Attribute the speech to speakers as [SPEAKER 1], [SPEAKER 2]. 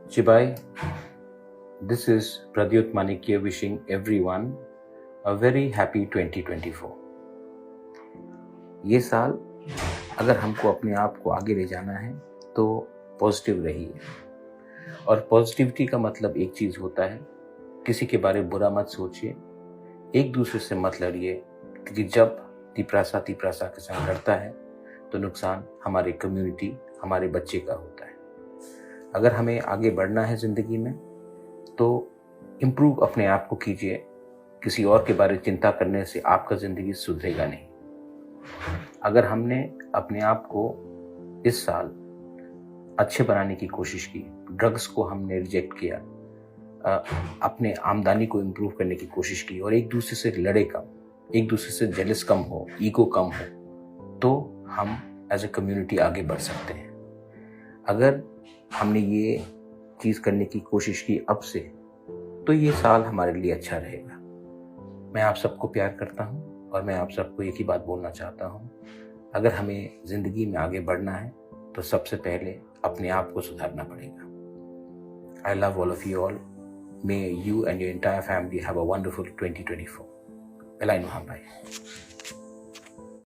[SPEAKER 1] Chibai, this is Pradyut Manikya wishing everyone a very happy 2024. ये साल अगर हमको अपने आप को आगे ले जाना है तो पॉजिटिव रहिए। और पॉजिटिविटी का मतलब एक चीज़ होता है, किसी के बारे में बुरा मत सोचिए, एक दूसरे से मत लड़िए, क्योंकि जब तिपरासा के साथ लड़ता है तो नुकसान हमारे कम्युनिटी, हमारे बच्चे का होता है। अगर हमें आगे बढ़ना है ज़िंदगी में तो इम्प्रूव अपने आप को कीजिए। किसी और के बारे में चिंता करने से आपका ज़िंदगी सुधरेगा नहीं। अगर हमने अपने आप को इस साल अच्छे बनाने की कोशिश की, ड्रग्स को हमने रिजेक्ट किया, अपने आमदनी को इम्प्रूव करने की कोशिश की और एक दूसरे से लड़े कम, एक दूसरे से जेलस कम हो, ईगो कम हो, तो हम एज ए कम्युनिटी आगे बढ़ सकते हैं। अगर हमने ये चीज़ करने की कोशिश की अब से, तो ये साल हमारे लिए अच्छा रहेगा। मैं आप सबको प्यार करता हूँ और मैं आप सबको एक ही बात बोलना चाहता हूँ, अगर हमें ज़िंदगी में आगे बढ़ना है तो सबसे पहले अपने आप को सुधारना पड़ेगा। I love all of you all. May you and your entire family have a wonderful 2024. Belai Nuhambai.